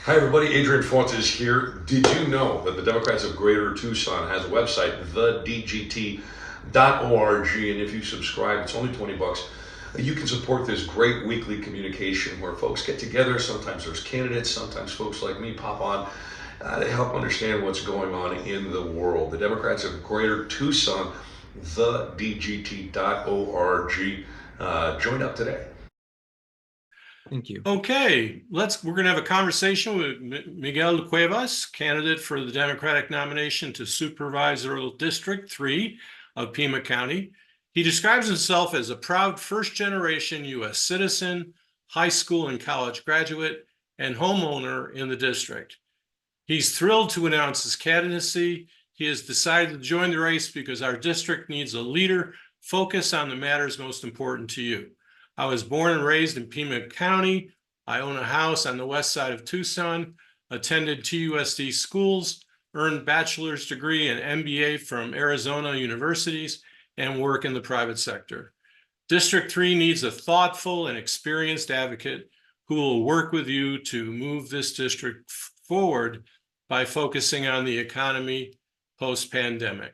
Hi, everybody. Adrian Fuentes here. Did you know that the Democrats of Greater Tucson has a website, thedgt.org, and if you subscribe, it's only 20 bucks. You can support this great weekly communication where folks get together. Sometimes there's candidates, sometimes folks like me pop on to help understand what's going on in the world. The Democrats of Greater Tucson, thedgt.org. Join up today. Thank you. Okay, we're going to have a conversation with Miguel Cuevas, candidate for the Democratic nomination to Supervisor District 3 of Pima County. He describes himself as a proud first-generation U.S. citizen, high school and college graduate, and homeowner in the district. He's thrilled to announce his candidacy. He has decided to join the race because our district needs a leader focused on the matters most important to you. I was born and raised in Pima County. I own a house on the west side of Tucson, attended TUSD schools, earned bachelor's degree and MBA from Arizona universities, and work in the private sector. District 3 needs a thoughtful and experienced advocate who will work with you to move this district forward by focusing on the economy post-pandemic.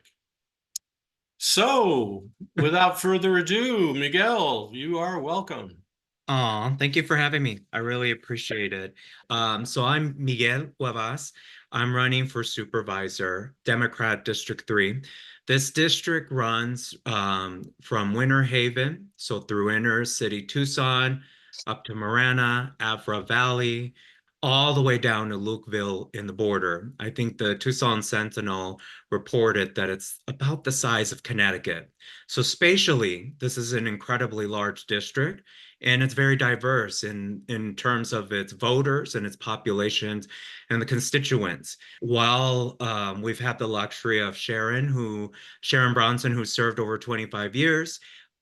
So, without further ado, Miguel, you are welcome. Thank you for having me. I really appreciate it. So I'm Miguel Cuevas. I'm running for Supervisor, Democrat District 3. This district runs from Winter Haven, so through inner city Tucson, up to Marana, Avra Valley, all the way down to Lukeville in the border. I think the Tucson Sentinel reported that it's about the size of Connecticut. So spatially, this is an incredibly large district, and it's very diverse in terms of its voters and its populations and the constituents. While we've had the luxury of Sharon Bronson, who served over 25 years,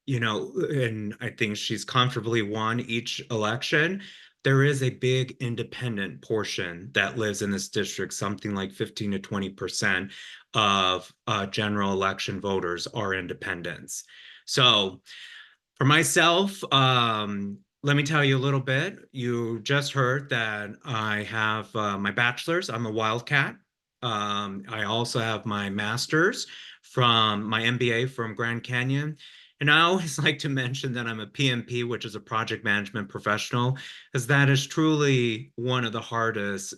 and I think she's comfortably won each election. There is a big independent portion that lives in this district. Something like 15 to 20% of general election voters are independents. So for myself, let me tell you a little bit. You just heard that I have my bachelor's. I'm a Wildcat. I also have my master's from my MBA from Grand Canyon. And I always like to mention that I'm a PMP, which is a project management professional, as that is truly one of the hardest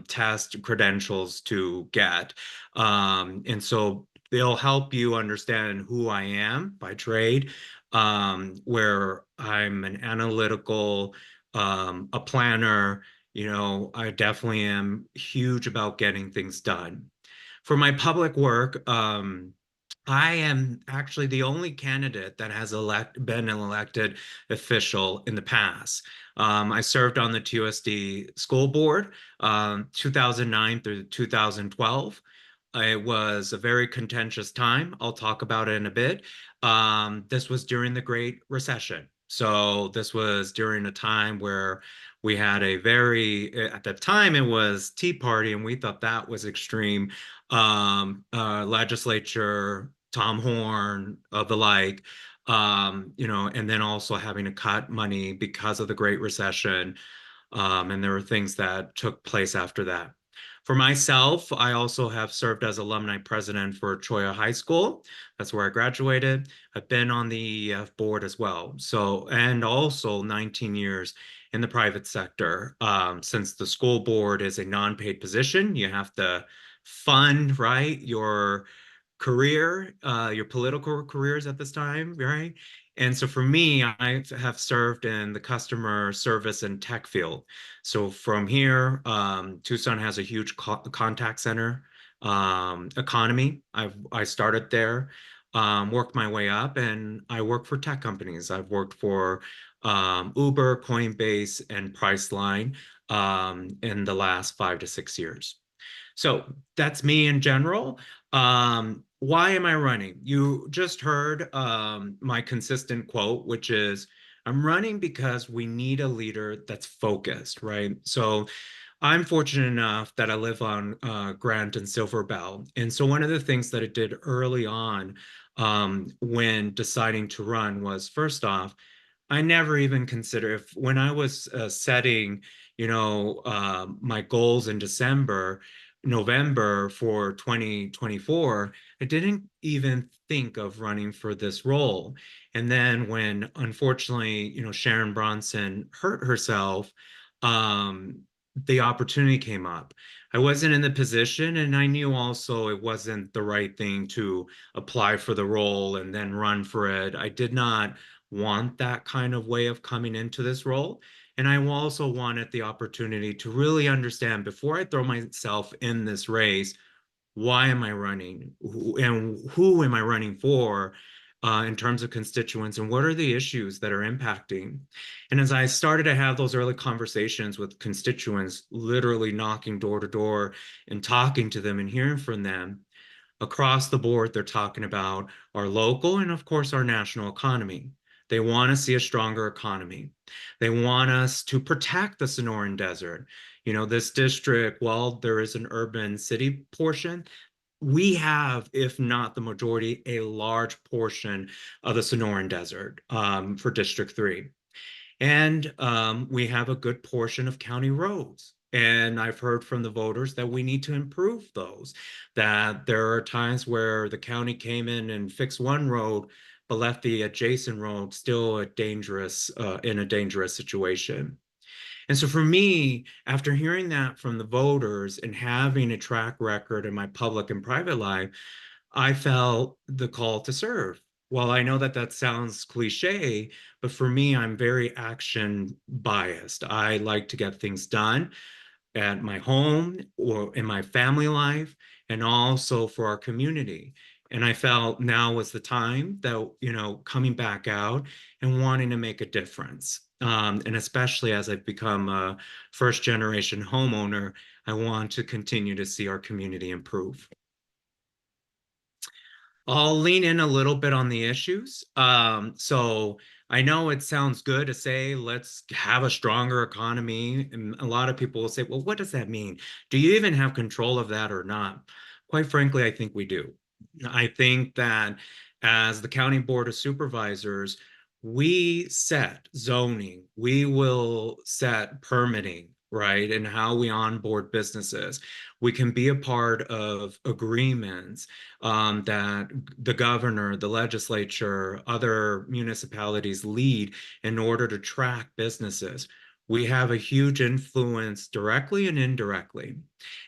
test credentials to get. And so they'll help you understand who I am by trade, where I'm an analytical, a planner. I definitely am huge about getting things done. For my public work, I am actually the only candidate that has been an elected official in the past. I served on the TUSD school board, 2009 through 2012. It was a very contentious time. I'll talk about it in a bit. This was during the Great Recession. So this was during a time where we had at the time it was Tea Party, and we thought that was extreme. Legislature, Tom Horn, the like, and then also having to cut money because of the Great Recession. And there were things that took place after that. For myself, I also have served as alumni president for Choya High School. That's where I graduated. I've been on the EF board as well. So, and also 19 years in the private sector. Since the school board is a non-paid position, you have to fund, right, your career, your political careers at this time, right? And so for me, I have served in the customer service and tech field. So from here, Tucson has a huge contact center economy. I started there, worked my way up, and I work for tech companies. I've worked for Uber, Coinbase, and Priceline in the last 5 to 6 years. So that's me in general. Why am I running? You just heard my consistent quote, which is, I'm running because we need a leader that's focused, right? So I'm fortunate enough that I live on Grant and Silver Bell. And so one of the things that I did early on when deciding to run was, first off, I never even consider if when I was setting, my goals in November for 2024, I didn't even think of running for this role. And then when unfortunately, Sharon Bronson hurt herself, the opportunity came up. I wasn't in the position, and I knew also it wasn't the right thing to apply for the role and then run for it. I did not want that kind of way of coming into this role. And I also wanted the opportunity to really understand before I throw myself in this race, why am I running and who am I running for in terms of constituents and what are the issues that are impacting. And as I started to have those early conversations with constituents, literally knocking door to door and talking to them and hearing from them, across the board, they're talking about our local and, of course, our national economy. They want to see a stronger economy. They want us to protect the Sonoran Desert. This district, while there is an urban city portion, we have, if not the majority, a large portion of the Sonoran Desert for District 3. And we have a good portion of county roads. And I've heard from the voters that we need to improve those, that there are times where the county came in and fixed one road, but left the adjacent road still in a dangerous situation. And so for me, after hearing that from the voters and having a track record in my public and private life, I felt the call to serve. Well, I know that that sounds cliche, but for me, I'm very action biased. I like to get things done at my home or in my family life, and also for our community. And I felt now was the time that, coming back out and wanting to make a difference. And especially as I've become a first generation homeowner, I want to continue to see our community improve. I'll lean in a little bit on the issues. So I know it sounds good to say, let's have a stronger economy. And a lot of people will say, well, what does that mean? Do you even have control of that or not? Quite frankly, I think we do. I think that as the County Board of Supervisors, we set zoning, we will set permitting, right? And how we onboard businesses. We can be a part of agreements that the governor, the legislature, other municipalities lead in order to track businesses. We have a huge influence directly and indirectly.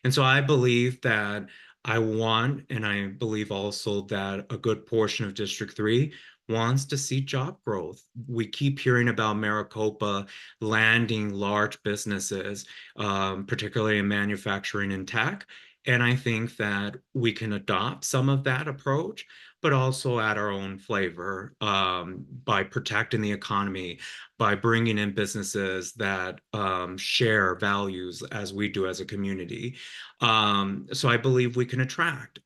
And so I believe that I want, and I believe also that a good portion of District 3 wants to see job growth. We keep hearing about Maricopa landing large businesses, particularly in manufacturing and tech. And I think that we can adopt some of that approach, but also add our own flavor by protecting the economy, by bringing in businesses that share values as we do as a community. So I believe we can attract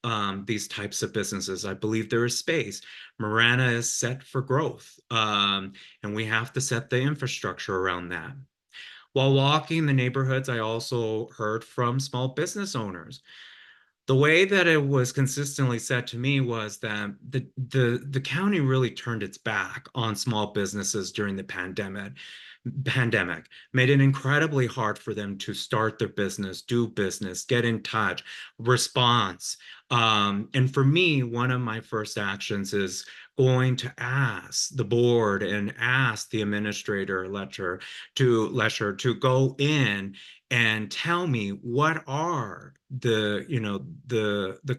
these types of businesses. I believe there is space. Marana is set for growth, and we have to set the infrastructure around that. While walking the neighborhoods, I also heard from small business owners. The way that it was consistently said to me was that the county really turned its back on small businesses during the pandemic, made it incredibly hard for them to start their business, do business, get in touch, response. And for me, one of my first actions is going to ask the board and ask the administrator Lesher to go in and tell me what are the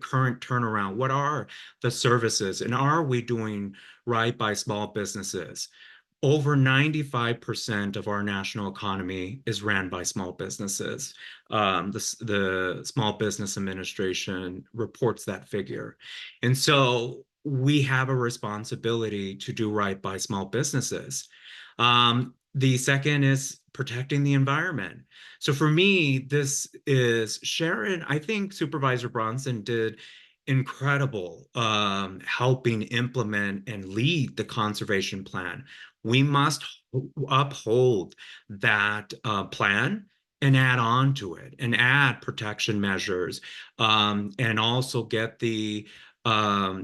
current turnaround, what are the services, and are we doing right by small businesses? Over 95% of our national economy is ran by small businesses. The Small Business Administration reports that figure. And so we have a responsibility to do right by small businesses. The second is protecting the environment. So for me, this is Sharon. I think Supervisor Bronson did incredible helping implement and lead the conservation plan. We must uphold that plan and add on to it and add protection measures and also get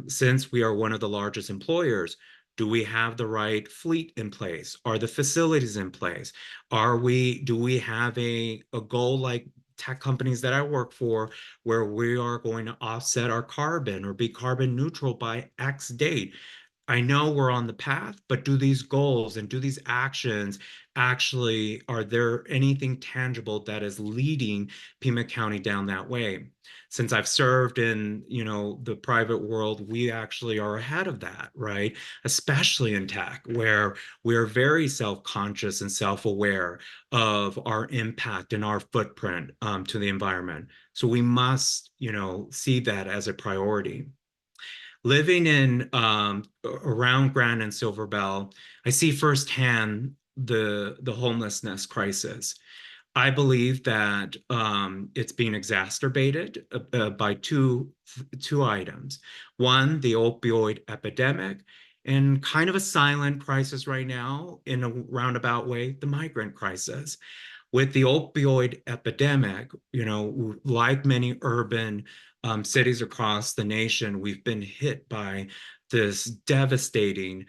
since we are one of the largest employers, Do we have the right fleet in place? Are the facilities in place? Do we have a goal like tech companies that I work for, where we are going to offset our carbon or be carbon neutral by X date? I know we're on the path, but do these goals and do these actions actually, are there anything tangible that is leading Pima County down that way? Since I've served in, the private world, we actually are ahead of that, right? Especially in tech, where we're very self-conscious and self-aware of our impact and our footprint to the environment. So we must, see that as a priority. Living in around Grand and Silver Bell, I see firsthand the homelessness crisis. I believe that it's being exacerbated by two items. One, the opioid epidemic, and kind of a silent crisis right now in a roundabout way, the migrant crisis. With the opioid epidemic, like many urban cities across the nation, we've been hit by this devastating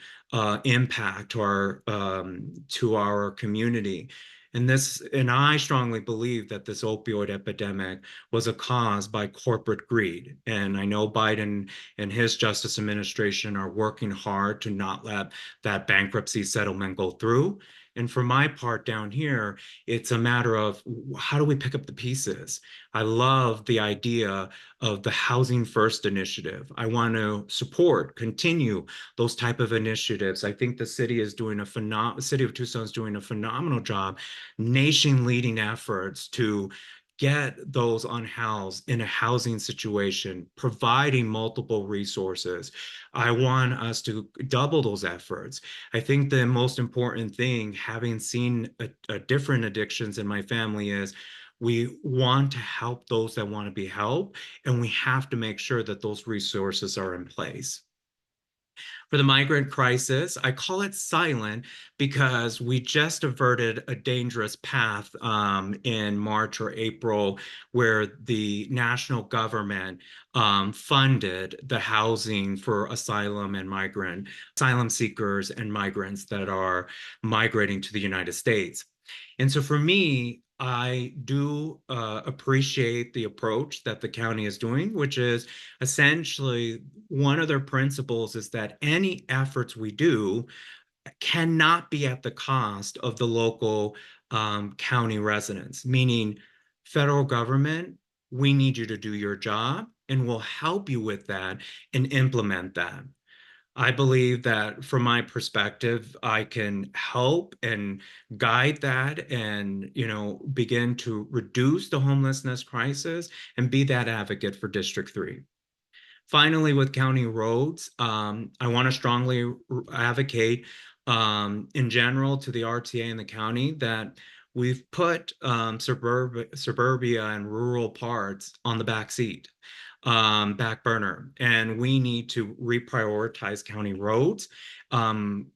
impact to our community. And I strongly believe that this opioid epidemic was a cause by corporate greed. And I know Biden and his Justice Administration are working hard to not let that bankruptcy settlement go through. And for my part down here, it's a matter of how do we pick up the pieces? I love the idea of the Housing First initiative. I want to continue those type of initiatives. I think the city is doing city of Tucson is doing a phenomenal job, nation leading efforts to get those unhoused in a housing situation, providing multiple resources. I want us to double those efforts. I think the most important thing, having seen a different addictions in my family, is we want to help those that want to be helped, and we have to make sure that those resources are in place. For the migrant crisis, I call it silent because we just averted a dangerous path in March or April, where the national government funded the housing for asylum seekers and migrants that are migrating to the United States. And so for me, I do appreciate the approach that the county is doing, which is essentially one of their principles is that any efforts we do cannot be at the cost of the local county residents, meaning federal government, we need you to do your job and we'll help you with that and implement that. I believe that from my perspective, I can help and guide that and, begin to reduce the homelessness crisis and be that advocate for District 3. Finally, with county roads, I want to strongly advocate in general to the RTA and the county that we've put suburbia and rural parts on the back seat, back burner, and we need to reprioritize county roads,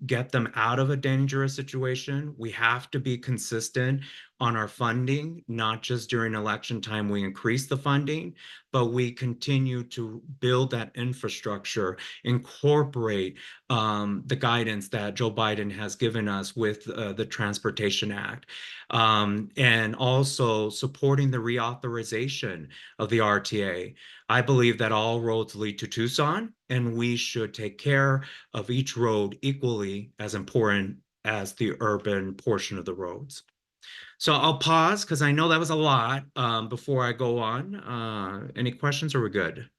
get them out of a dangerous situation. We have to be consistent on our funding, not just during election time we increase the funding, but we continue to build that infrastructure, incorporate the guidance that Joe Biden has given us with the Transportation Act, and also supporting the reauthorization of the RTA. I believe that all roads lead to Tucson, and we should take care of each road equally as important as the urban portion of the roads. So I'll pause because I know that was a lot before I go on. Any questions, or we're good?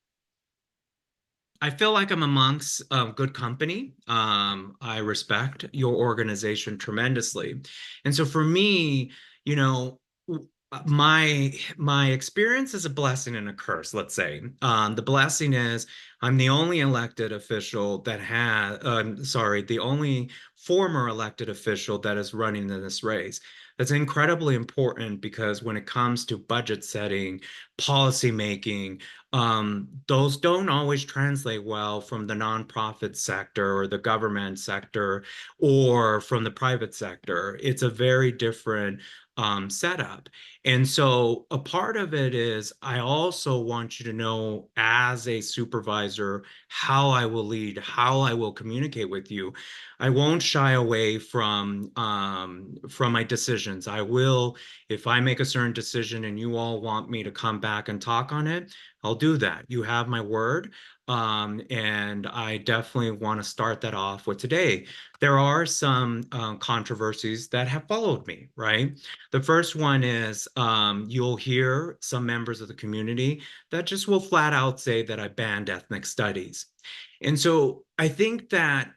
I feel like I'm amongst good company. I respect your organization tremendously. And so for me, my experience is a blessing and a curse, let's say. The blessing is I'm the only elected official that the only former elected official that is running in this race. That's incredibly important because when it comes to budget setting, policy making, those don't always translate well from the nonprofit sector or the government sector or from the private sector. It's a very different setup. And so a part of it is I also want you to know as a supervisor how I will lead, how I will communicate with you. I won't shy away from my decisions. I will, if I make a certain decision and you all want me to come back and talk on it, I'll do that. You have my word. And I definitely want to start that off with today. There are some controversies that have followed me, right? The first one is you'll hear some members of the community that just will flat out say that I banned ethnic studies. And so I think that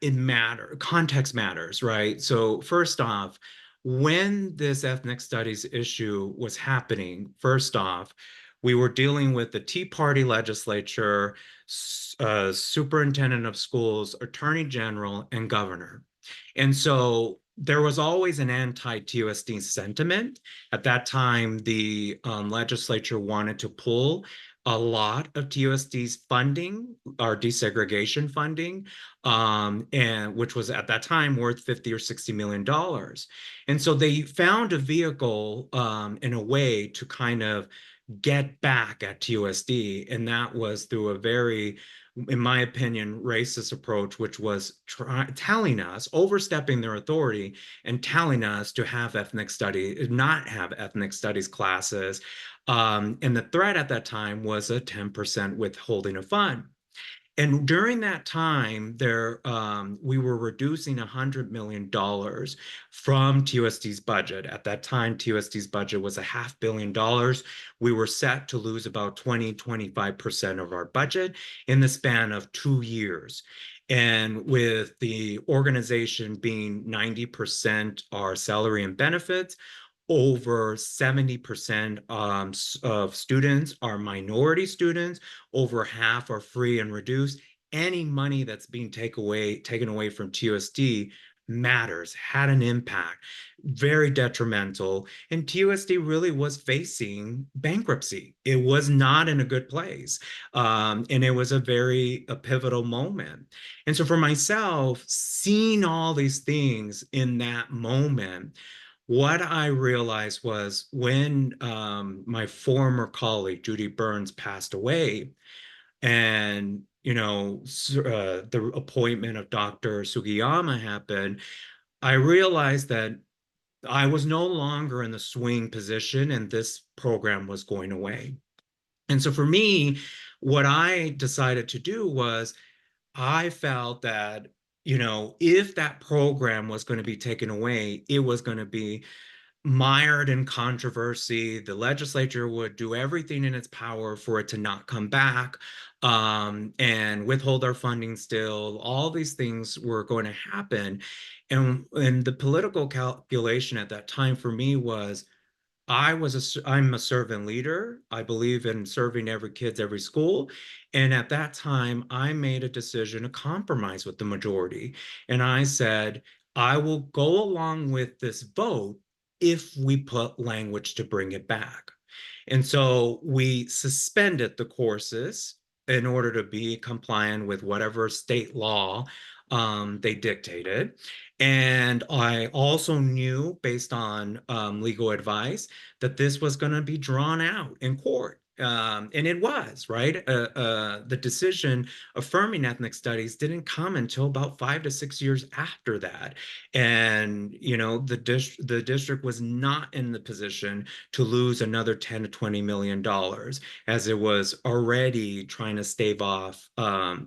context matters, right? So first off, when this ethnic studies issue was happening, first off, we were dealing with the Tea Party legislature, superintendent of schools, attorney general, and governor. And so there was always an anti-TUSD sentiment. At that time, the legislature wanted to pull a lot of TUSD's funding, or desegregation funding, and which was at that time worth 50 or $60 million. And so they found a vehicle in a way to kind of get back at TUSD, and that was through a very, in my opinion, racist approach, which was telling us, overstepping their authority and telling us to have ethnic studies, not have ethnic studies classes. And the threat at that time was a 10% withholding of fund. And during that time, we were reducing $100 million from TUSD's budget. At that time, TUSD's budget was $500 million. We were set to lose about 25% of our budget in the span of 2 years. And with the organization being 90% our salary and benefits, over 70% of students are minority students, over half are free and reduced. Any money that's being taken away from TUSD matters, had an impact, very detrimental. And TUSD really was facing bankruptcy. It was not in a good place. And it was a pivotal moment. And so for myself, seeing all these things in that moment, what I realized was when my former colleague, Judy Burns, passed away, and the appointment of Dr. Sugiyama happened, I realized that I was no longer in the swing position and this program was going away. And so for me, what I decided to do was I felt that, if that program was going to be taken away, it was going to be mired in controversy. The legislature would do everything in its power for it to not come back, and withhold our funding still. All these things were going to happen. And the political calculation at that time for me was I'm a servant leader. I believe in serving every kids, every school. And at that time, I made a decision to compromise with the majority. And I said, I will go along with this vote if we put language to bring it back. And so we suspended the courses in order to be compliant with whatever state law they dictated. And I also knew, based on legal advice, that this was going to be drawn out in court. And it was, right? The decision affirming ethnic studies didn't come until about 5 to 6 years after that. And, the district was not in the position to lose another 10 to $20 million, as it was already trying to stave off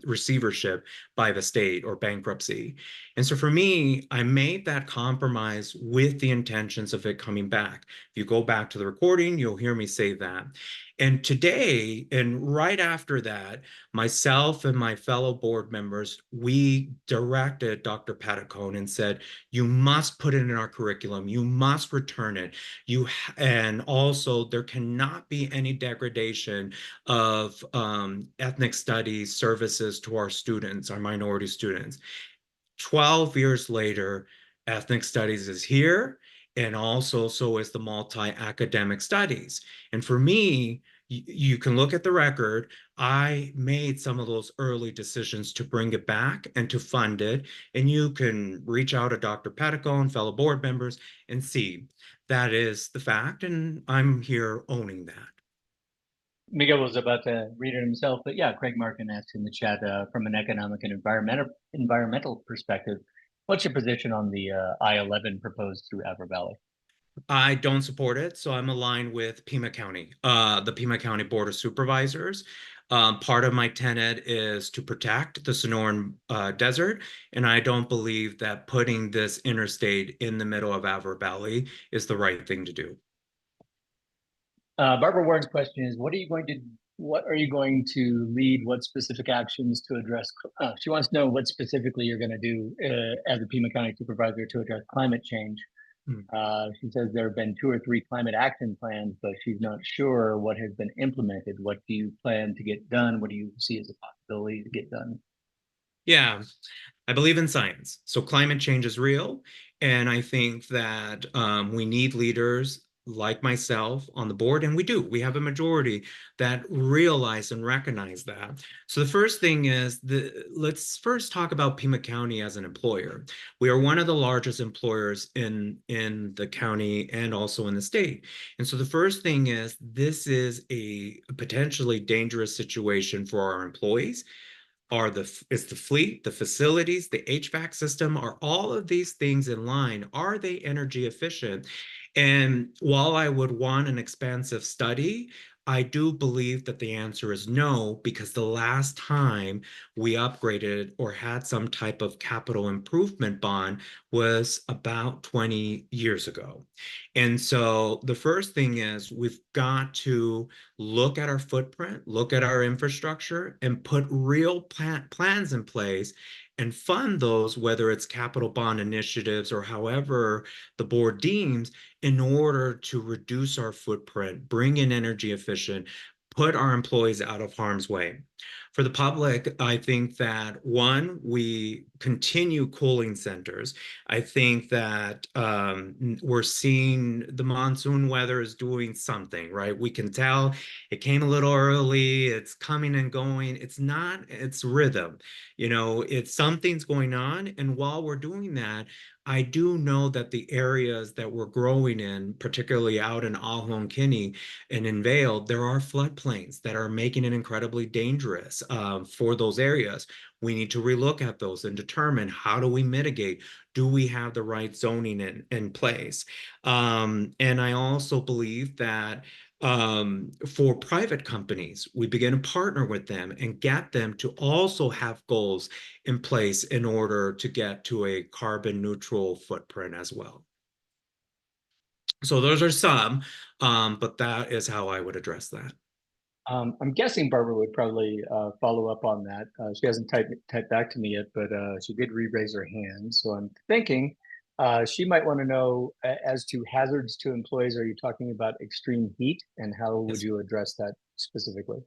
receivership by the state or bankruptcy. And so for me, I made that compromise with the intentions of it coming back. If you go back to the recording, you'll hear me say that. And today, and right after that, myself and my fellow board members, we directed Dr. Petticone and said, you must put it in our curriculum. You must return it. And also there cannot be any degradation of ethnic studies services to our students, our minority students. 12 years later, ethnic studies is here, and also so is the multi-academic studies. And for me, you can look at the record. I made some of those early decisions to bring it back and to fund it. And you can reach out to Dr. Petticone, fellow board members, and see. That is the fact, and I'm here owning that. Miguel was about to read it himself, but yeah, Craig Markin asked in the chat from an economic and environmental perspective, what's your position on the I-11 proposed through Avra Valley? I don't support it, so I'm aligned with Pima County, the Pima County Board of Supervisors. Part of my tenet is to protect the Sonoran Desert, and I don't believe that putting this interstate in the middle of Avra Valley is the right thing to do. Barbara Warren's question is, what are you going to lead? What specific actions to address? She wants to know what specifically you're going to do as a Pima County Supervisor to address climate change. She says there have been 2 or 3 climate action plans, but she's not sure what has been implemented. What do you plan to get done? What do you see as a possibility to get done? Yeah, I believe in science. So climate change is real. And I think that we need leaders like myself on the board, and we do. We have a majority that realize and recognize that. So the first thing is, let's first talk about Pima County as an employer. We are one of the largest employers in the county and also in the state. And so the first thing is, this is a potentially dangerous situation for our employees. Is the fleet, the facilities, the HVAC system, are all of these things in line? Are they energy efficient? And while I would want an expansive study, I do believe that the answer is no, because the last time we upgraded or had some type of capital improvement bond was about 20 years ago. And so the first thing is, we've got to look at our footprint, look at our infrastructure, and put real plans in place and fund those, whether it's capital bond initiatives or however the board deems, in order to reduce our footprint, bring in energy efficient, put our employees out of harm's way. For the public, I think that, one, we continue cooling centers. I think that we're seeing the monsoon weather is doing something, right? We can tell it came a little early, it's coming and going. It's rhythm. It's something's going on. And while we're doing that, I do know that the areas that we're growing in, particularly out in Ahwahnkinney and in Vail, there are floodplains that are making it incredibly dangerous for those areas. We need to relook at those and determine, how do we mitigate? Do we have the right zoning in place? And I also believe that for private companies, we begin to partner with them and get them to also have goals in place in order to get to a carbon neutral footprint as well. So those are some, but that is how I would address that. I'm guessing Barbara would probably follow up on that. She hasn't typed back to me yet, but she did re-raise her hand. So I'm thinking she might want to know, as to hazards to employees, are you talking about extreme heat, and how would you address that specifically?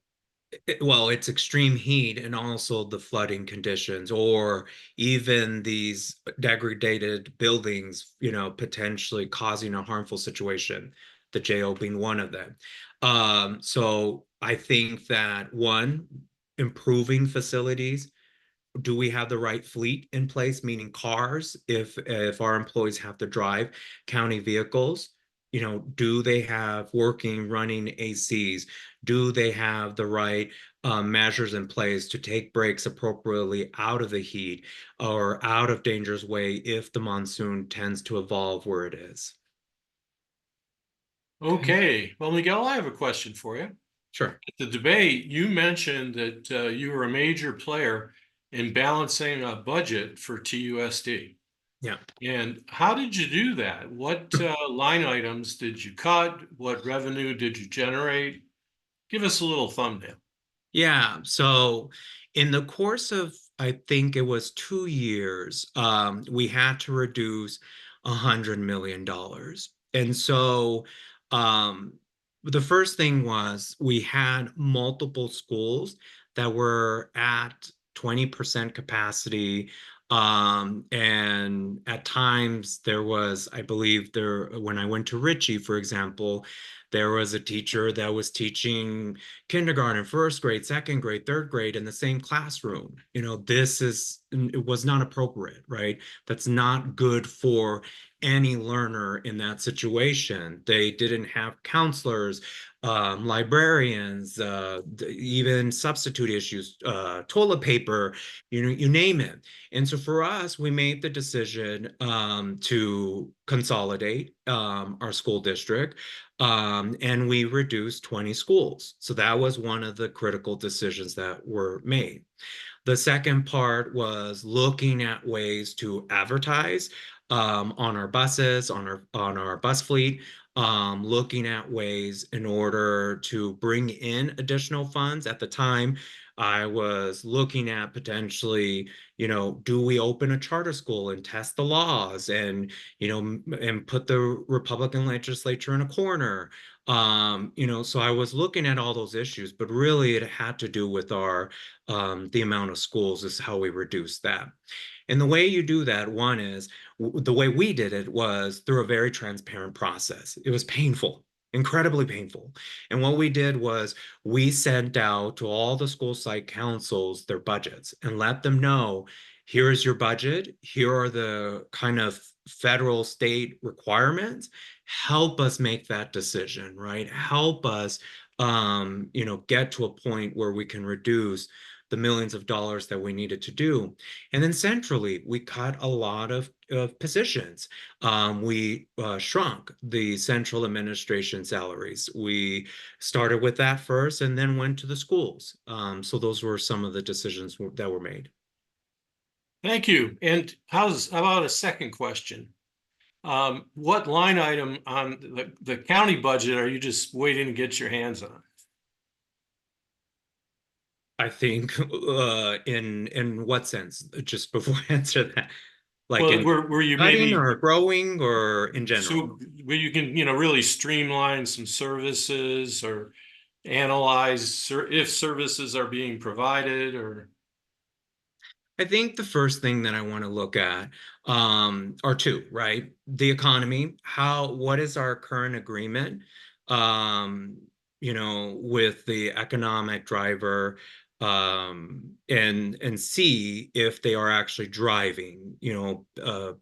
Well, it's extreme heat and also the flooding conditions, or even these degraded buildings, potentially causing a harmful situation, the jail being one of them. So I think that, one, improving facilities. Do we have the right fleet in place, meaning cars, if our employees have to drive county vehicles? Do they have running ACs? Do they have the right measures in place to take breaks appropriately out of the heat or out of danger's way if the monsoon tends to evolve where it is? Okay. Well, Miguel, I have a question for you. Sure. At the debate, you mentioned that you were a major player in balancing a budget for TUSD. Yeah. And how did you do that? What line items did you cut? What revenue did you generate? Give us a little thumbnail. Yeah. So in the course of, I think it was 2 years, we had to reduce $100 million. And so the first thing was, we had multiple schools that were at 20% capacity, And at times there was, I believe when I went to Ritchie, for example, there was a teacher that was teaching kindergarten, first grade, second grade, third grade in the same classroom. It was not appropriate, right? That's not good for any learner in that situation. They didn't have counselors, librarians, even substitute issues, toilet paper, you name it. And so for us, we made the decision to consolidate our school district, and we reduced 20 schools. So that was one of the critical decisions that were made. The second part was looking at ways to advertise on our buses, on our bus fleet, looking at ways in order to bring in additional funds. At the time, I was looking at potentially, do we open a charter school and test the laws and put the Republican legislature in a corner? So I was looking at all those issues, but really it had to do with the amount of schools is how we reduce that. And the way you do that, one is the way we did it was through a very transparent process. It was painful, incredibly painful. And what we did was we sent out to all the school site councils their budgets and let them know, here's your budget. Here are the kind of federal state requirements. Help us make that decision, right? Help us, get to a point where we can reduce the millions of dollars that we needed to do. And then centrally, we cut a lot of positions. We shrunk the central administration salaries. We started with that first and then went to the schools. So those were some of the decisions that were made. Thank you. And how about a second question? What line item on the county budget are you just waiting to get your hands on? I think in what sense? Just before I answer that, like Well, in where you cutting maybe or growing or in general? so where you can really streamline some services or analyze if services are being provided or. I think the first thing that I want to look at are two, right? The economy, what is our current agreement, with the economic driver, and see if they are actually driving,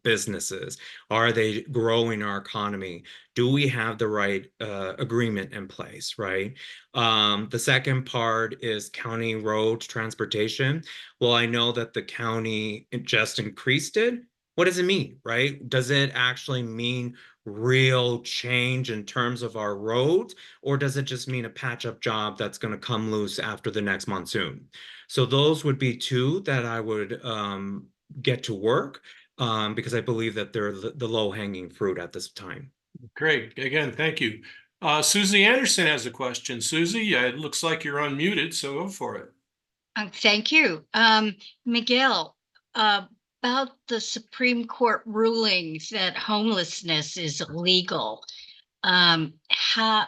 businesses. Are they growing our economy? Do we have the right agreement in place, right? The second part is county road transportation. Well, I know that the county just increased it. What does it mean, right? Does it actually mean real change in terms of our roads, or does it just mean a patch-up job that's going to come loose after the next monsoon? So those would be two that I would get to work because I believe that they're the low-hanging fruit at this time. Great. Again, thank you. Susie Anderson has a question. Susie, it looks like you're unmuted, so go for it. Thank you. Miguel, about the Supreme Court rulings that homelessness is illegal. How,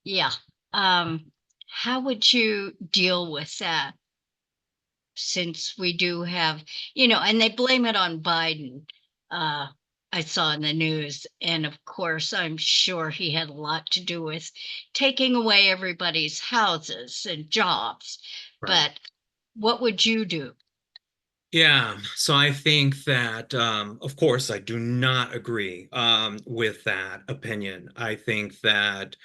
yeah, how would you deal with that? Since we do have, and they blame it on Biden. I saw in the news, and of course, I'm sure he had a lot to do with taking away everybody's houses and jobs. Right. But what would you do? Yeah, so I think that, of course, I do not agree with that opinion. I think that,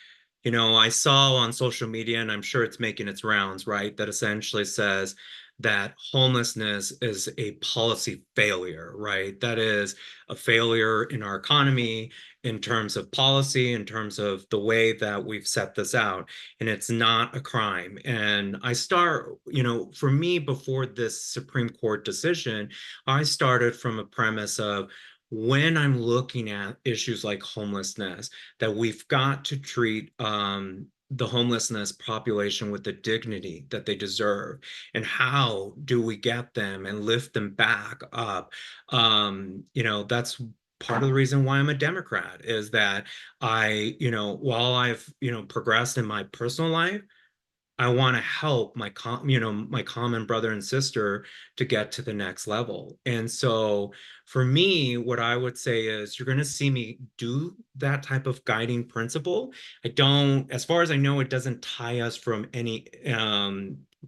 I saw on social media, and I'm sure it's making its rounds, right, that essentially says that homelessness is a policy failure, right? That is a failure in our economy, in terms of policy, in terms of the way that we've set this out, and it's not a crime. And for me, before this Supreme Court decision, I started from a premise of, when I'm looking at issues like homelessness, that we've got to treat the homelessness population with the dignity that they deserve. And how do we get them and lift them back up? That's part of the reason why I'm a Democrat, is that while I've, progressed in my personal life, I want to help my my common brother and sister to get to the next level. And so for me, what I would say is you're going to see me do that type of guiding principle. I don't, as far as I know, it doesn't tie us from any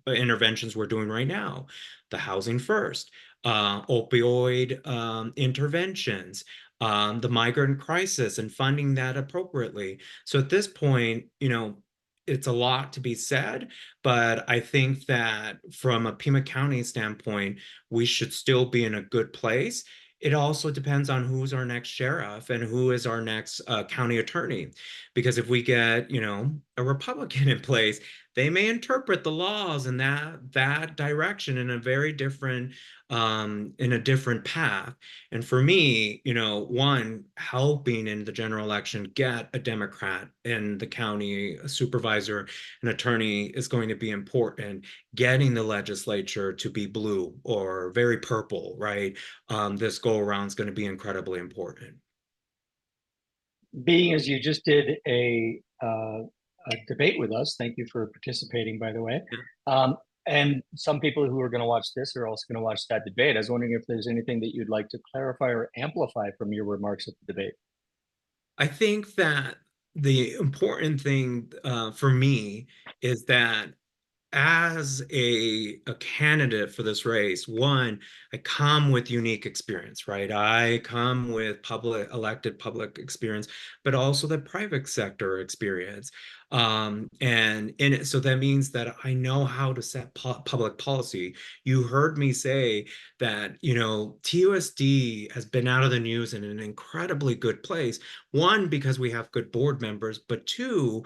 interventions we're doing right now. The housing first, opioid interventions, the migrant crisis and funding that appropriately. So at this point, it's a lot to be said, but I think that from a Pima County standpoint, we should still be in a good place. It also depends on who's our next sheriff and who is our next county attorney. Because if we get, a Republican in place, they may interpret the laws in that direction in a very different in a different path. And for me, one, helping in the general election get a Democrat in the county, a supervisor, an attorney is going to be important. Getting the legislature to be blue or very purple, right? This go around is going to be incredibly important. Being as you just did a debate with us, thank you for participating, by the way. And some people who are going to watch this are also going to watch that debate. I was wondering if there's anything that you'd like to clarify or amplify from your remarks at the debate. I think that the important thing for me is that as a candidate for this race, one, I come with unique experience, right? I come with elected public experience, but also the private sector experience. And in it, so that means that I know how to set public policy. You heard me say that, TUSD has been out of the news in an incredibly good place. One, because we have good board members, but two,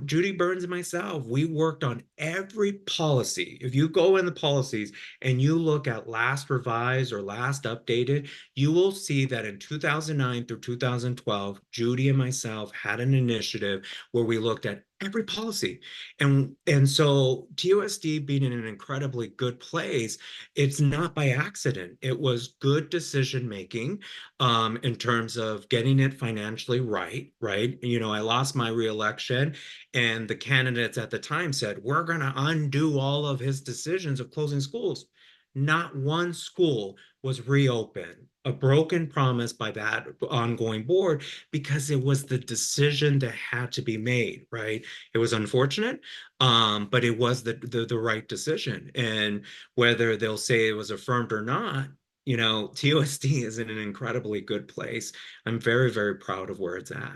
Judy Burns and myself, we worked on every policy. If you go in the policies and you look at last revised or last updated, you will see that in 2009 through 2012, Judy and myself had an initiative where we looked at every policy. And so TUSD being in an incredibly good place, it's not by accident. It was good decision making in terms of getting it financially right. I lost my reelection, and the candidates at the time said, we're going to undo all of his decisions of closing schools. Not one school was reopened, a broken promise by that ongoing board, because it was the decision that had to be made, right? It was unfortunate, but it was the right decision. And whether they'll say it was affirmed or not, TUSD is in an incredibly good place. I'm very, very proud of where it's at.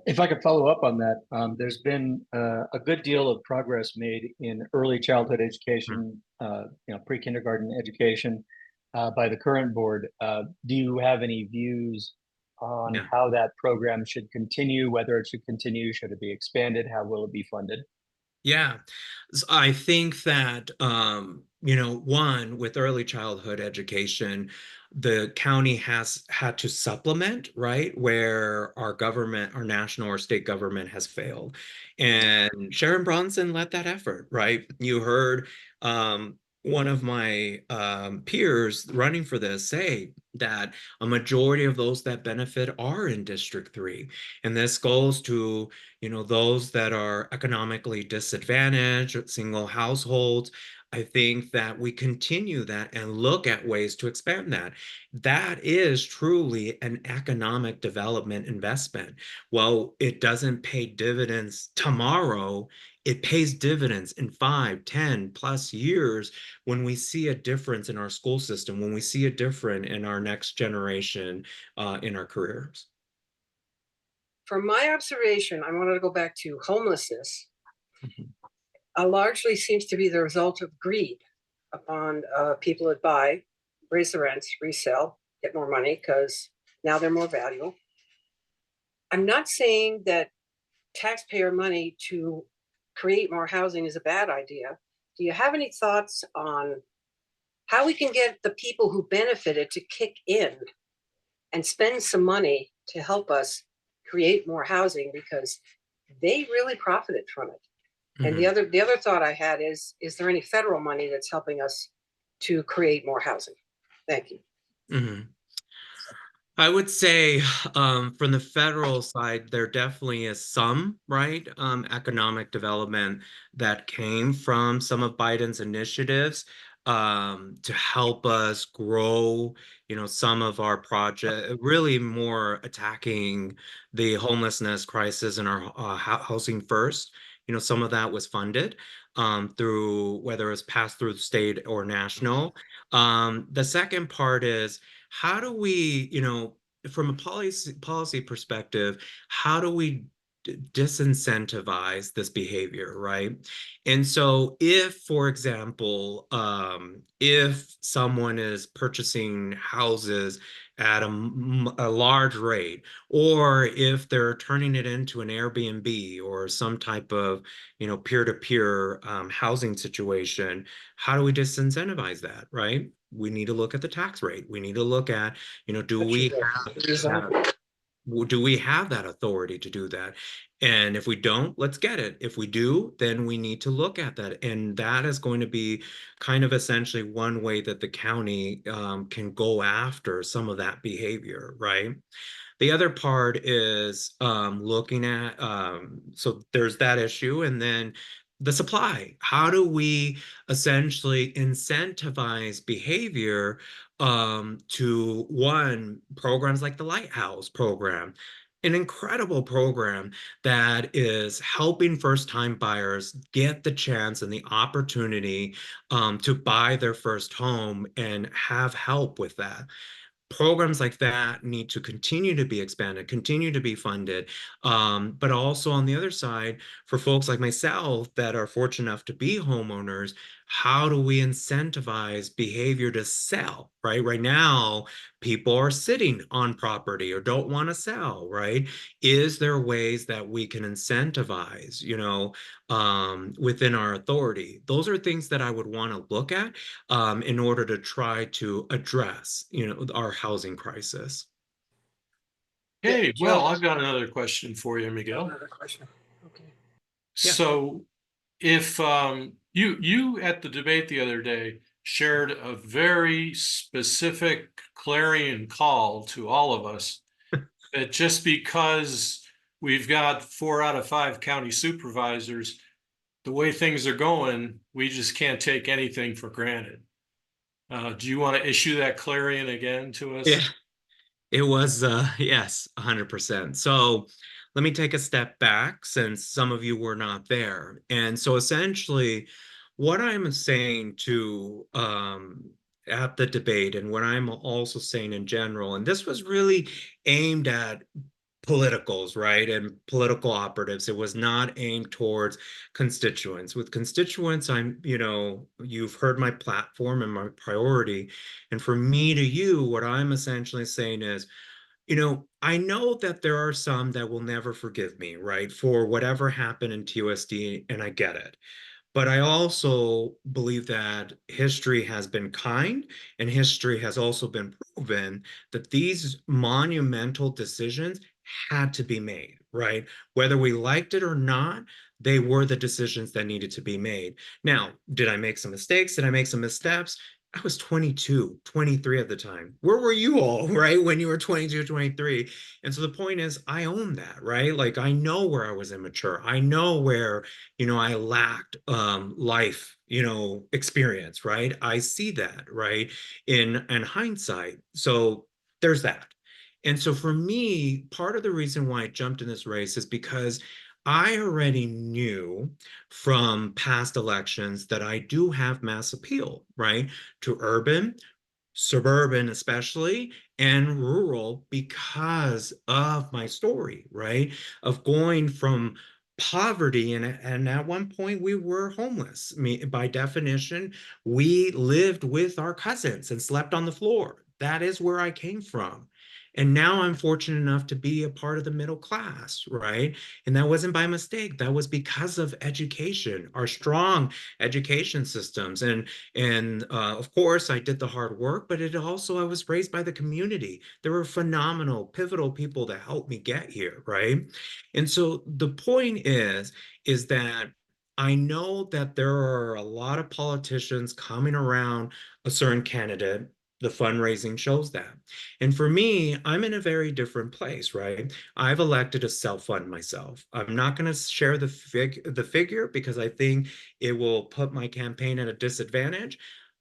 If I could follow up on that, there's been a good deal of progress made in early childhood education, pre-kindergarten education by the current board. Do you have any views on how that program should continue, whether it should continue, should it be expanded, how will it be funded? Yeah, I think that, one, with early childhood education, the county has had to supplement, right, where our government, our national or state government has failed. And Sharon Bronson led that effort, right? You heard one of my peers running for this say that a majority of those that benefit are in District 3. And this goes to those that are economically disadvantaged, single households. I think that we continue that and look at ways to expand that. That is truly an economic development investment. Well, it doesn't pay dividends tomorrow. It pays dividends in 5, 10 plus years when we see a difference in our school system, when we see a difference in our next generation in our careers. From my observation, I wanted to go back to homelessness. Largely seems to be the result of greed upon people that buy, raise the rents, resell, get more money because now they're more valuable. I'm not saying that taxpayer money to create more housing is a bad idea. Do you have any thoughts on how we can get the people who benefited to kick in and spend some money to help us create more housing, because they really profited from it? And the other thought I had is there any federal money that's helping us to create more housing? Thank you. I would say from the federal side, there definitely is some, right, economic development that came from some of Biden's initiatives to help us grow, some of our project, really more attacking the homelessness crisis and our housing first. Some of that was funded through whether it's passed through the state or national. The second part is how do we, from a policy perspective, how do we disincentivize this behavior, right? And so if, for example, if someone is purchasing houses at a large rate, or if they're turning it into an Airbnb or some type of, peer-to-peer housing situation, how do we disincentivize that, right? We need to look at the tax rate. We need to look at, do That we should resolve it. do we have that authority to do that? And if we don't, let's get it. If we do, then we need to look at that. And that is going to be kind of essentially one way that the county can go after some of that behavior, right? The other part is looking at, so there's that issue. And then the supply. How do we essentially incentivize behavior to one, programs like the Lighthouse program, an incredible program that is helping first-time buyers get the chance and the opportunity to buy their first home and have help with that. Programs like that need to continue to be expanded, continue to be funded. But also on the other side, for folks like myself that are fortunate enough to be homeowners, how do we incentivize behavior to sell, right? Right now, people are sitting on property or don't want to sell, right? Is there ways that we can incentivize, within our authority? Those are things that I would want to look at in order to try to address, our housing crisis. Okay, Joe well, has I've got another question for you, Miguel. another question. Okay. Yeah. So if you at the debate the other day shared a very specific clarion call to all of us that just because we've got 4 out of 5 county supervisors, the way things are going, we just can't take anything for granted. Do you want to issue that clarion again to us? Yeah, it was, yes, 100%. So let me take a step back since some of you were not there. And so essentially, what I'm saying to at the debate and what I'm also saying in general, and this was really aimed at politicals, right? And political operatives. It was not aimed towards constituents. With constituents, you've heard my platform and my priority. And for me to you, what I'm essentially saying is, I know that there are some that will never forgive me, right? For whatever happened in TUSD, and I get it. But I also believe that history has been kind and history has also been proven that these monumental decisions had to be made, right? Whether we liked it or not, they were the decisions that needed to be made. Now, did I make some mistakes? Did I make some missteps? I was 22, 23 at the time. Where were you all, right? When you were 22, 23. And so the point is, I own that, right? Like, I know where I was immature. I know where, I lacked life, experience, right? I see that, right? In hindsight. So there's that. And so for me, part of the reason why I jumped in this race is because I already knew from past elections that I do have mass appeal, right? To urban, suburban especially, and rural because of my story, right? Of going from poverty and at one point we were homeless. I mean, by definition, we lived with our cousins and slept on the floor. That is where I came from. And now I'm fortunate enough to be a part of the middle class, right? And that wasn't by mistake. That was because of education, our strong education systems. And of course, I did the hard work, but it also, I was raised by the community. There were phenomenal, pivotal people that helped me get here, right? And so the point is that I know that there are a lot of politicians coming around a certain candidate The fundraising shows that. And for me, I'm in a very different place, right? I've elected to self-fund myself. I'm not going to share the figure because I think it will put my campaign at a disadvantage.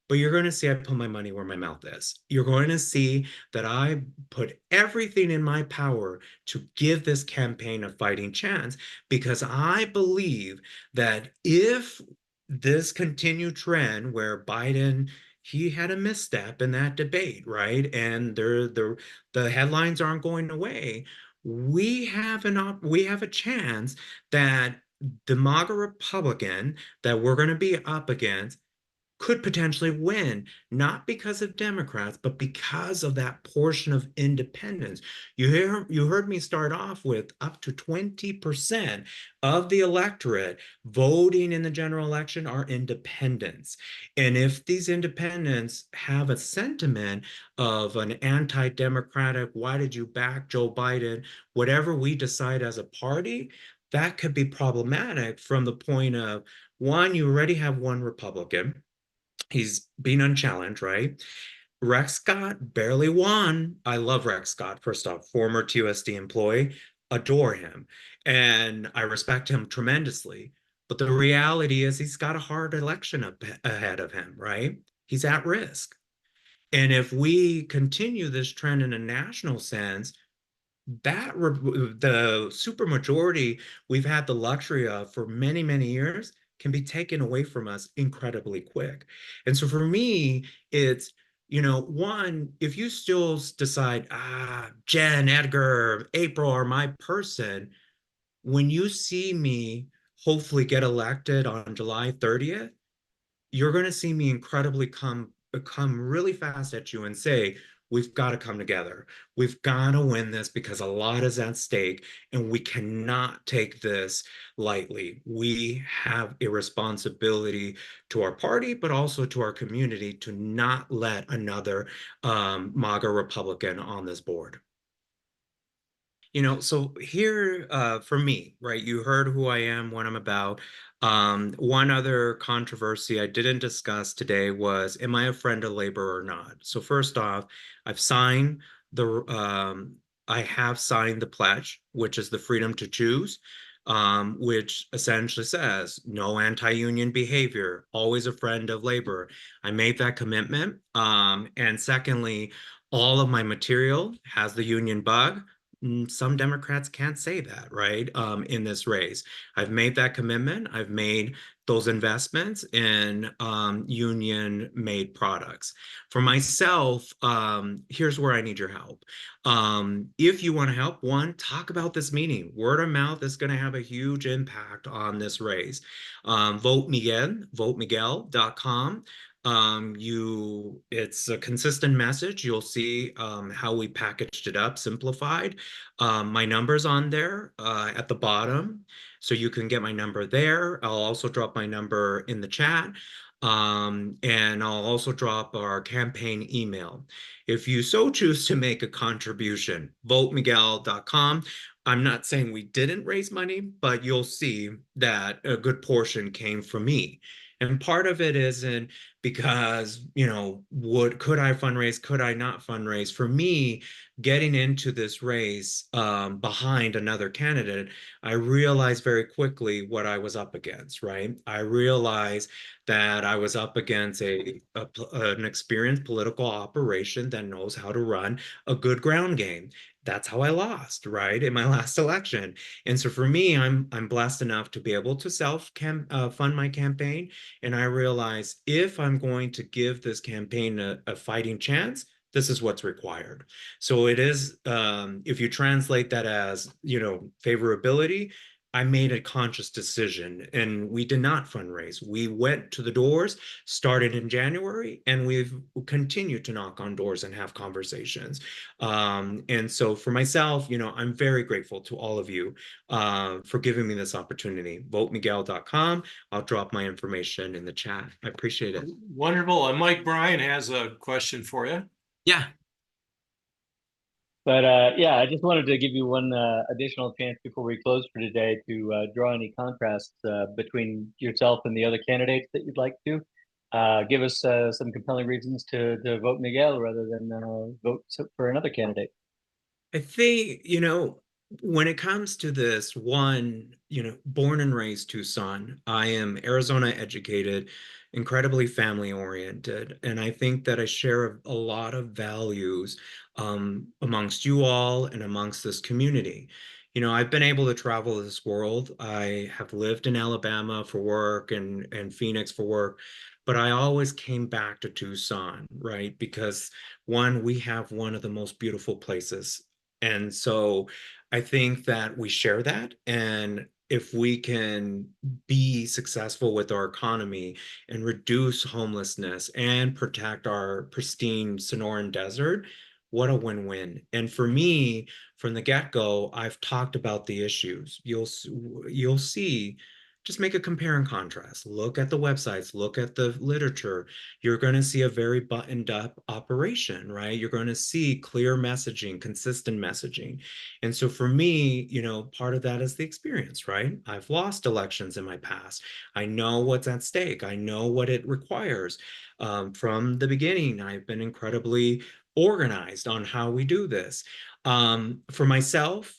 But you're going to see I put my money where my mouth is. You're going to see that I put everything in my power to give this campaign a fighting chance, because I believe that if this continued trend where Biden, he had a misstep in that debate, right? And the headlines aren't going away. We have a chance that the MAGA Republican that we're going to be up against could potentially win, not because of Democrats, but because of that portion of independents. You heard me start off with up to 20% of the electorate voting in the general election are independents. And if these independents have a sentiment of an anti-democratic, why did you back Joe Biden, whatever we decide as a party, that could be problematic from the point of, one, you already have one Republican. He's been unchallenged, right? Rex Scott barely won. I love Rex Scott, first off, former TUSD employee, adore him. And I respect him tremendously. But the reality is he's got a hard election up ahead of him, right? He's at risk. And if we continue this trend in a national sense, the supermajority we've had the luxury of for many, many years can be taken away from us incredibly quick. And so for me, it's, one, if you still decide, Jen, Edgar, April are my person, when you see me hopefully get elected on July 30th, you're going to see me incredibly come really fast at you and say, we've got to come together. We've got to win this because a lot is at stake and we cannot take this lightly. We have a responsibility to our party, but also to our community to not let another MAGA Republican on this board. So here for me, right, you heard who I am, what I'm about. One other controversy I didn't discuss today was, am I a friend of labor or not? So first off, I have signed the pledge, which is the freedom to choose, which essentially says no anti-union behavior, always a friend of labor. I made that commitment. And secondly, all of my material has the union bug. Some Democrats can't say that, right? In this race, I've made that commitment. I've made those investments in union-made products. For myself, here's where I need your help. If you want to help, one, talk about this meeting. Word of mouth is going to have a huge impact on this race. Vote Miguel, votemiguel.com. It's a consistent message. You'll see how we packaged it up, simplified. My number's on there at the bottom, so you can get my number there. I'll also drop my number in the chat. And I'll also drop our campaign email. If you so choose to make a contribution, votemiguel.com. I'm not saying we didn't raise money, but you'll see that a good portion came from me. And part of it isn't because, could I fundraise? Could I not fundraise? For me, getting into this race behind another candidate, I realized very quickly what I was up against, right? I realized that I was up against an experienced political operation that knows how to run a good ground game. That's how I lost, right, in my last election. And so for me, I'm blessed enough to be able to fund my campaign. And I realize if I'm going to give this campaign a fighting chance, this is what's required. So it is, if you translate that as, favorability, I made a conscious decision and we did not fundraise. We went to the doors, started in January, and we've continued to knock on doors and have conversations. And so for myself, I'm very grateful to all of you for giving me this opportunity. VoteMiguel.com. I'll drop my information in the chat. I appreciate it. Wonderful. And Mike Bryan has a question for you. Yeah. But yeah, I just wanted to give you one additional chance before we close for today to draw any contrasts between yourself and the other candidates that you'd like to. give us some compelling reasons to vote Miguel rather than vote for another candidate. I think, when it comes to this, one, born and raised Tucson, I am Arizona educated, incredibly family oriented, and I think that I share a lot of values amongst you all and amongst this community. I've been able to travel this world. I have lived in Alabama for work and Phoenix for work, but I always came back to Tucson, right? Because one, we have one of the most beautiful places. And so I think that we share that. And if we can be successful with our economy and reduce homelessness and protect our pristine Sonoran Desert, what a win-win. And for me, from the get-go, I've talked about the issues. You'll see, just make a compare and contrast. Look at the websites, look at the literature. You're going to see a very buttoned up operation, right? You're going to see clear messaging, consistent messaging. And so for me, part of that is the experience, right? I've lost elections in my past. I know what's at stake. I know what it requires. From the beginning, I've been incredibly organized on how we do this. For myself,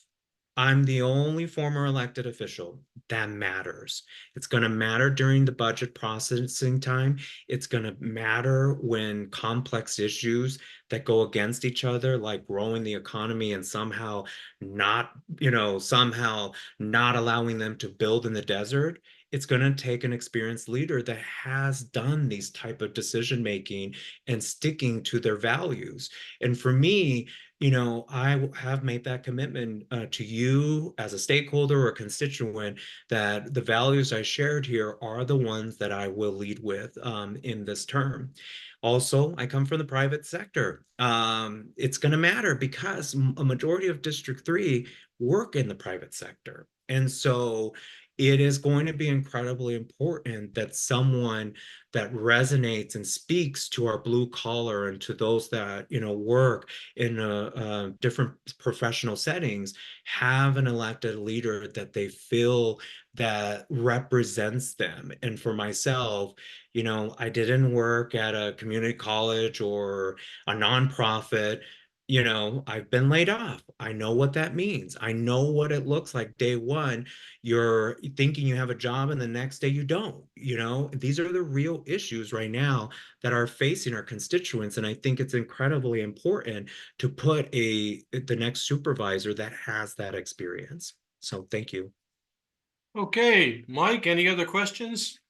I'm the only former elected official. That matters. It's going to matter during the budget processing time. It's going to matter when complex issues that go against each other, like growing the economy and somehow not allowing them to build in the desert. It's going to take an experienced leader that has done these type of decision making and sticking to their values. And for me, I have made that commitment to you as a stakeholder or constituent that the values I shared here are the ones that I will lead with in this term. Also, I come from the private sector. It's going to matter because a majority of District 3 work in the private sector. And so it is going to be incredibly important that someone that resonates and speaks to our blue collar and to those that work in different professional settings have an elected leader that they feel that represents them. And for myself, I didn't work at a community college or a nonprofit. I've been laid off. I know what that means. I know what it looks like day one. You're thinking you have a job and the next day you don't. These are the real issues right now that are facing our constituents. And I think it's incredibly important to put the next supervisor that has that experience. So thank you. Okay, Mike, any other questions?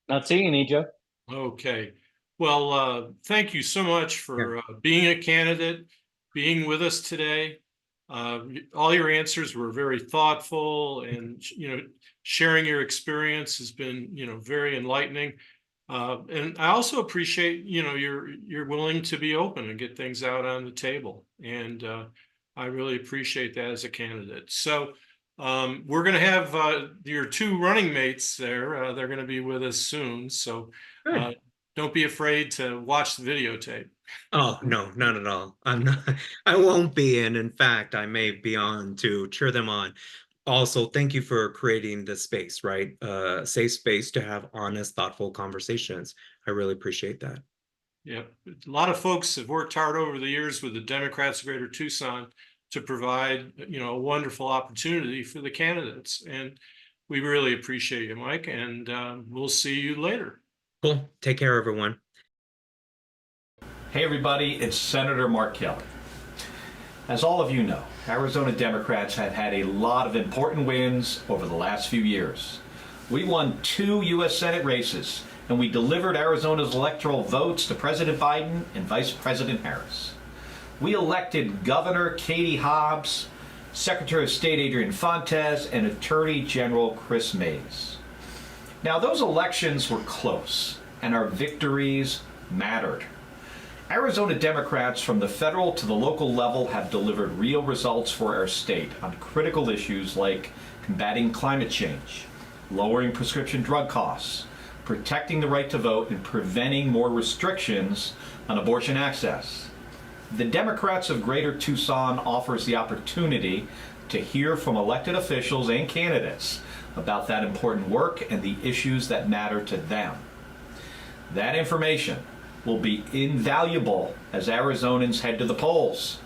Not seeing any, Joe. Okay. Well, thank you so much for being a candidate, being with us today. All your answers were very thoughtful, and sharing your experience has been very enlightening. And I also appreciate you're willing to be open and get things out on the table, and I really appreciate that as a candidate. So we're going to have your two running mates there. They're going to be with us soon, so don't be afraid to watch the videotape. Oh, no, not at all. I'm not, I won't be. And in fact, I may be on to cheer them on. Also, thank you for creating the space, right? Safe space to have honest, thoughtful conversations. I really appreciate that. Yeah, a lot of folks have worked hard over the years with the Democrats of Greater Tucson to provide, a wonderful opportunity for the candidates. And we really appreciate you, Mike, and we'll see you later. Cool. Take care, everyone. Hey everybody, it's Senator Mark Kelly. As all of you know, Arizona Democrats have had a lot of important wins over the last few years. We won 2 U.S. Senate races, and we delivered Arizona's electoral votes to President Biden and Vice President Harris. We elected Governor Katie Hobbs, Secretary of State Adrian Fontes, and Attorney General Chris Mays. Now, those elections were close, and our victories mattered. Arizona Democrats from the federal to the local level have delivered real results for our state on critical issues like combating climate change, lowering prescription drug costs, protecting the right to vote, and preventing more restrictions on abortion access. The Democrats of Greater Tucson offers the opportunity to hear from elected officials and candidates about that important work and the issues that matter to them. That information will be invaluable as Arizonans head to the polls.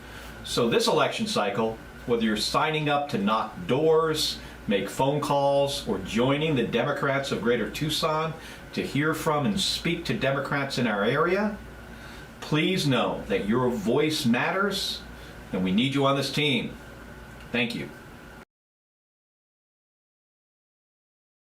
So this election cycle, whether you're signing up to knock doors, make phone calls, or joining the Democrats of Greater Tucson to hear from and speak to Democrats in our area, please know that your voice matters and we need you on this team. Thank you.